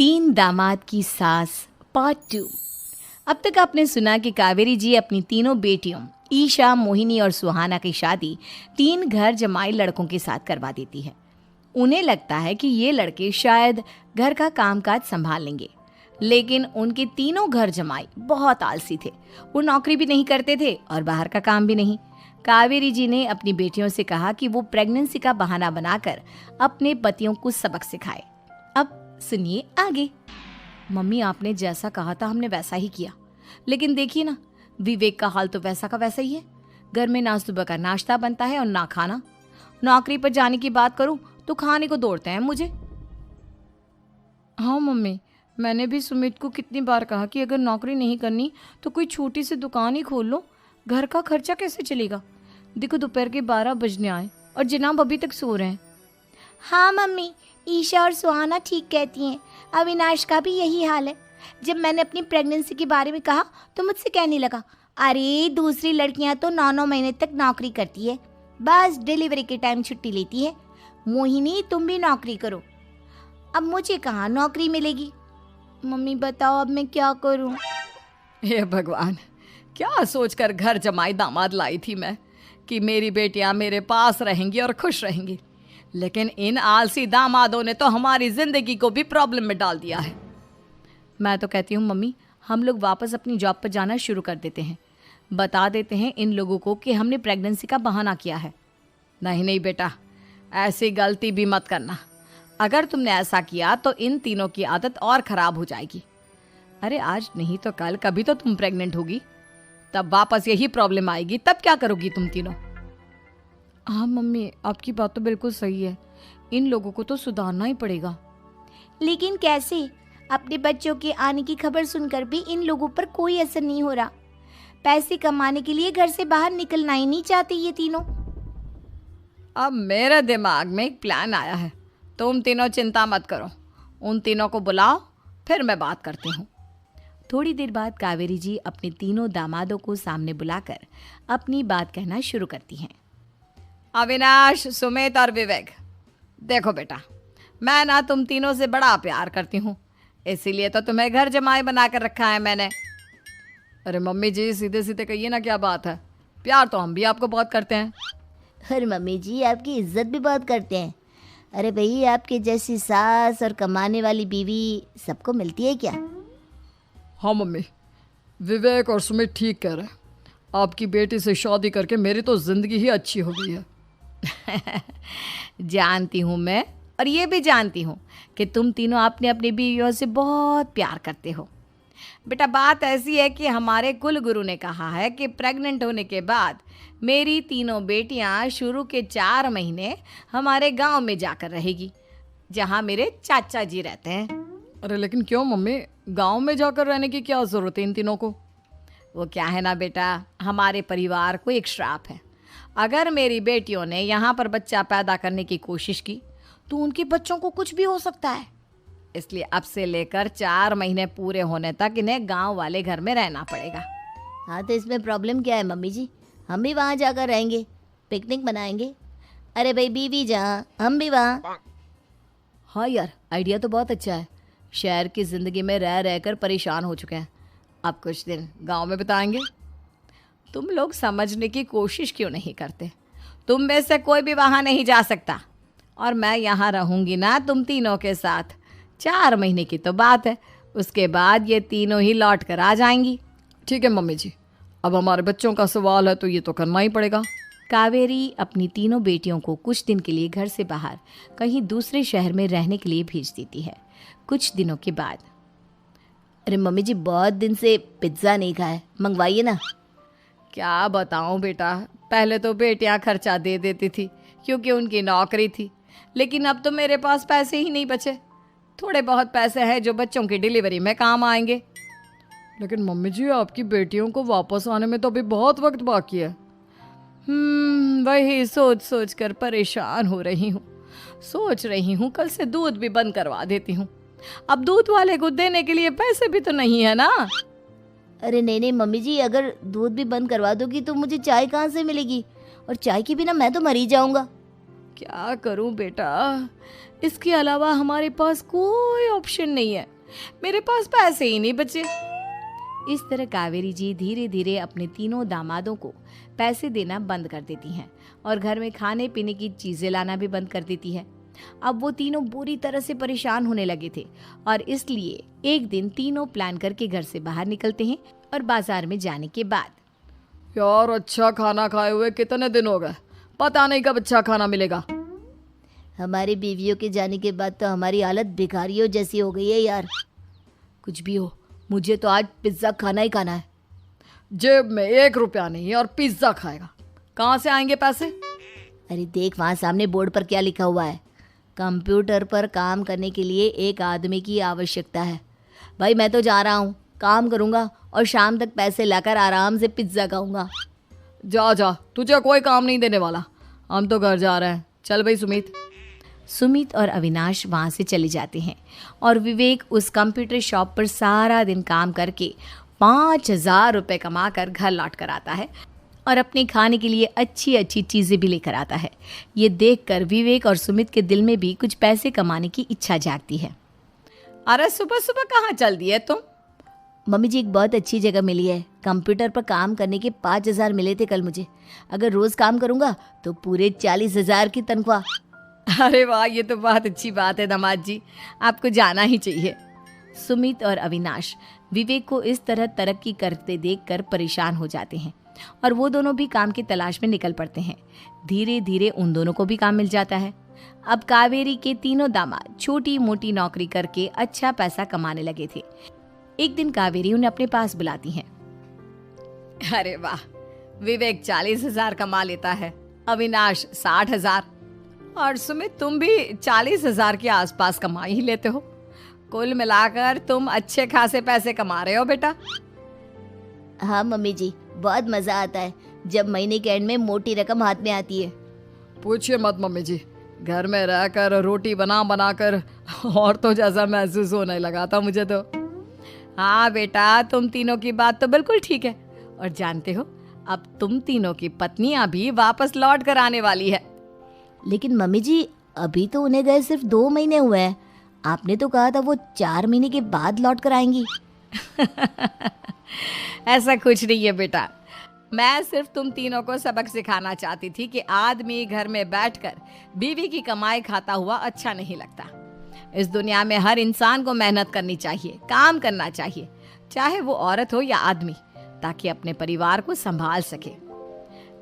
तीन दामाद की सास पार्ट 2। अब तक आपने सुना कि कावेरी जी अपनी तीनों बेटियों ईशा, मोहिनी और सुहाना की शादी तीन घर जमाई लड़कों के साथ करवा देती है। उन्हें लगता है कि ये लड़के शायद घर का कामकाज संभाल लेंगे, लेकिन उनके तीनों घर जमाई बहुत आलसी थे। वो नौकरी भी नहीं करते थे और बाहर का काम भी नहीं। कावेरी जी ने अपनी बेटियों से कहा कि वो प्रेगनेंसी का बहाना बनाकर अपने पतियों को सबक सिखाए। अब सुनिए आगे। मम्मी, आपने जैसा कहा था हमने वैसा ही किया, लेकिन देखिए ना, विवेक का हाल तो वैसा का वैसा ही है। घर में ना सुबह का नाश्ता बनता है और ना खाना। नौकरी पर जाने की बात करूं तो खाने को दौड़ते हैं मुझे। हाँ मम्मी, मैंने भी सुमित को कितनी बार कहा कि अगर नौकरी नहीं करनी तो कोई छोटी सी दुकान ही खोल लो। घर का खर्चा कैसे चलेगा? देखो दोपहर के 12 बजने आए और जनाब अभी तक सो रहे हैं। हाँ मम्मी, ईशा और सुहाना ठीक कहती हैं। अविनाश का भी यही हाल है। जब मैंने अपनी प्रेगनेंसी के बारे में कहा तो मुझसे कहने लगा, अरे दूसरी लड़कियां तो 9-9 महीने तक नौकरी करती है, बस डिलीवरी के टाइम छुट्टी लेती है। मोहिनी, तुम भी नौकरी करो। अब मुझे कहाँ नौकरी मिलेगी? मम्मी बताओ अब मैं क्या करूँ? हे भगवान, क्या सोचकर घर जमाई दामाद लाई थी मैं कि मेरी बेटियां मेरे पास रहेंगी और खुश रहेंगी, लेकिन इन आलसी दामादों ने तो हमारी जिंदगी को भी प्रॉब्लम में डाल दिया है। मैं तो कहती हूँ मम्मी, हम लोग वापस अपनी जॉब पर जाना शुरू कर देते हैं। बता देते हैं इन लोगों को कि हमने प्रेगनेंसी का बहाना किया है। नहीं नहीं बेटा, ऐसी गलती भी मत करना। अगर तुमने ऐसा किया तो इन तीनों की आदत और ख़राब हो जाएगी। अरे आज नहीं तो कल कभी तो तुम प्रेग्नेंट होगी, तब वापस यही प्रॉब्लम आएगी। तब क्या करोगी तुम तीनों? हाँ मम्मी, आपकी बात तो बिल्कुल सही है। इन लोगों को तो सुधारना ही पड़ेगा। लेकिन कैसे? अपने बच्चों के आने की खबर सुनकर भी इन लोगों पर कोई असर नहीं हो रहा। पैसे कमाने के लिए घर से बाहर निकलना ही नहीं चाहते ये तीनों। अब मेरे दिमाग में एक प्लान आया है। तुम तीनों चिंता मत करो, उन तीनों को बुलाओ, फिर मैं बात करती हूँ। थोड़ी देर बाद कावेरी जी अपने तीनों दामादों को सामने बुलाकर अपनी बात कहना शुरू करती हैं। अविनाश, सुमित और विवेक, देखो बेटा, मैं ना तुम तीनों से बड़ा प्यार करती हूँ, इसीलिए तो तुम्हें घर जमाई बना कर रखा है मैंने। अरे मम्मी जी, सीधे सीधे कहिए ना, क्या बात है? प्यार तो हम भी आपको बहुत करते हैं। अरे मम्मी जी, आपकी इज्जत भी बहुत करते हैं। अरे भाई, आपके जैसी सास और कमाने वाली बीवी सबको मिलती है क्या? हाँ मम्मी, विवेक और सुमित ठीक कह रहे हैं। आपकी बेटी से शादी करके मेरी तो ज़िंदगी ही अच्छी हो गई है। जानती हूँ मैं, और ये भी जानती हूँ कि तुम तीनों अपने अपनी बीवियों से बहुत प्यार करते हो। बेटा, बात ऐसी है कि हमारे कुल गुरु ने कहा है कि प्रेग्नेंट होने के बाद मेरी तीनों बेटियां शुरू के 4 महीने हमारे गांव में जाकर रहेगी, जहां मेरे चाचा जी रहते हैं। अरे लेकिन क्यों मम्मी, गांव में जाकर रहने की क्या ज़रूरत है इन तीनों को? वो क्या है ना बेटा, हमारे परिवार को एक श्राप है। अगर मेरी बेटियों ने यहाँ पर बच्चा पैदा करने की कोशिश की तो उनके बच्चों को कुछ भी हो सकता है। इसलिए अब से लेकर 4 महीने पूरे होने तक इन्हें गांव वाले घर में रहना पड़ेगा। हाँ तो इसमें प्रॉब्लम क्या है मम्मी जी? हम भी वहाँ जाकर रहेंगे, पिकनिक मनाएंगे। अरे भाई, बीवी जहाँ हम भी वहाँ। हाँ यार, आइडिया तो बहुत अच्छा है। शहर की ज़िंदगी में रह रहकर परेशान हो चुके हैं, अब कुछ दिन गांव में बिताएंगे। तुम लोग समझने की कोशिश क्यों नहीं करते? तुम में से कोई भी वहाँ नहीं जा सकता, और मैं यहाँ रहूँगी ना तुम तीनों के साथ। 4 महीने की तो बात है, उसके बाद ये तीनों ही लौट कर आ जाएंगी। ठीक है मम्मी जी, अब हमारे बच्चों का सवाल है तो ये तो करना ही पड़ेगा। कावेरी अपनी तीनों बेटियों को कुछ दिन के लिए घर से बाहर कहीं दूसरे शहर में रहने के लिए भेज देती है। कुछ दिनों के बाद, अरे मम्मी जी, बहुत दिन से पिज्ज़ा नहीं खाया, मंगवाइए ना। क्या बताऊं बेटा, पहले तो बेटियां खर्चा दे देती थी क्योंकि उनकी नौकरी थी, लेकिन अब तो मेरे पास पैसे ही नहीं बचे। थोड़े बहुत पैसे हैं जो बच्चों की डिलीवरी में काम आएंगे। लेकिन मम्मी जी, आपकी बेटियों को वापस आने में तो अभी बहुत वक्त बाकी है। वही सोच सोच कर परेशान हो रही हूँ। सोच रही हूँ कल से दूध भी बंद करवा देती हूँ। अब दूध वाले को देने के लिए पैसे भी तो नहीं है ना। अरे नहीं नहीं मम्मी जी, अगर दूध भी बंद करवा दोगी तो मुझे चाय कहाँ से मिलेगी? और चाय के बिना मैं तो मर ही जाऊंगा। क्या करूं बेटा, इसके अलावा हमारे पास कोई ऑप्शन नहीं है, मेरे पास पैसे ही नहीं बचे। इस तरह कावेरी जी धीरे धीरे अपने तीनों दामादों को पैसे देना बंद कर देती हैं और घर में खाने पीने की चीजें लाना भी बंद कर देती है। अब वो तीनों बुरी तरह से परेशान होने लगे थे और इसलिए एक दिन तीनों प्लान करके घर से बाहर निकलते हैं और बाजार में जाने के बाद यार अच्छा खाना खाए हुए कितने दिन हो गए, पता नहीं कब अच्छा खाना मिलेगा। हमारी बीवियों के जाने के बाद तो हमारी हालत भिखारियों जैसी हो गई है यार। कुछ भी हो, मुझे तो आज पिज्ज़ा खाना ही खाना है। जेब में 1 रुपया नहीं है और पिज्जा खाएगा, कहाँ से आएंगे पैसे? अरे देख वहाँ सामने बोर्ड पर क्या लिखा हुआ है, कंप्यूटर पर काम करने के लिए एक आदमी की आवश्यकता है। भाई मैं तो जा रहा हूँ, काम करूँगा और शाम तक पैसे लाकर आराम से पिज्ज़ा खाऊंगा। जा जा, तुझे कोई काम नहीं देने वाला, हम तो घर जा रहे हैं। चल भाई सुमित। सुमित और अविनाश वहाँ से चले जाते हैं और विवेक उस कंप्यूटर शॉप पर सारा दिन काम करके 5,000 रुपये कमा कर घर लौट कर आता है और अपने खाने के लिए अच्छी अच्छी चीज़ें भी लेकर आता है। ये देखकर विवेक और सुमित के दिल में भी कुछ पैसे कमाने की इच्छा जागती है। अरे सुबह सुबह कहाँ चल दिए तुम? मम्मी जी एक बहुत अच्छी जगह मिली है, कंप्यूटर पर काम करने के 5,000 मिले थे कल मुझे। अगर रोज़ काम करूँगा तो पूरे 40,000 की तनख्वाह। अरे वाह, ये तो बहुत अच्छी बात है दामाद जी, आपको जाना ही चाहिए। सुमित और अविनाश विवेक को इस तरह तरक्की करते देखकर परेशान हो जाते हैं और वो दोनों भी काम की तलाश में निकल पड़ते हैं। धीरे धीरे उन दोनों को भी काम मिल जाता है। अब कावेरी के तीनों दामाद छोटी मोटी नौकरी करके अच्छा पैसा कमाने लगे थे। एक दिन कावेरी उन्हें अपने पास बुलाती है। अरे वाह, विवेक 40,000 कमा लेता है, अविनाश 60,000 और सुमित तुम भी 40,000 के आसपास कमा ही लेते हो। कुल मिलाकर तुम अच्छे खासे पैसे कमा रहे हो बेटा। हाँ मम्मी जी, बहुत मज़ा आता है जब महीने के एंड में मोटी रकम हाथ में आती है। पूछिए मत मम्मी जी, घर में रहकर रोटी बना बना कर और तो जैसा महसूस होने लगा था मुझे तो। हाँ बेटा, तुम तीनों की बात तो बिल्कुल ठीक है और जानते हो अब तुम तीनों की पत्नियां भी वापस लौट कर आने वाली है। लेकिन मम्मी जी अभी तो उन्हें गए सिर्फ 2 महीने हुए हैं, आपने तो कहा था वो 4 महीने के बाद लौट कर आएंगी। ऐसा कुछ नहीं है बेटा, मैं सिर्फ तुम तीनों को सबक सिखाना चाहती थी कि आदमी घर में बैठकर बीवी की कमाई खाता हुआ अच्छा नहीं लगता। इस दुनिया में हर इंसान को मेहनत करनी चाहिए, काम करना चाहिए, चाहे वो औरत हो या आदमी, ताकि अपने परिवार को संभाल सके।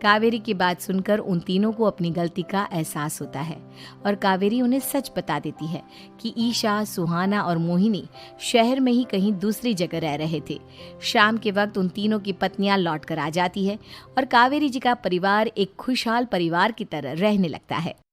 कावेरी की बात सुनकर उन तीनों को अपनी गलती का एहसास होता है और कावेरी उन्हें सच बता देती है कि ईशा, सुहाना और मोहिनी शहर में ही कहीं दूसरी जगह रह रहे थे। शाम के वक्त उन तीनों की पत्नियां लौट कर आ जाती है और कावेरी जी का परिवार एक खुशहाल परिवार की तरह रहने लगता है।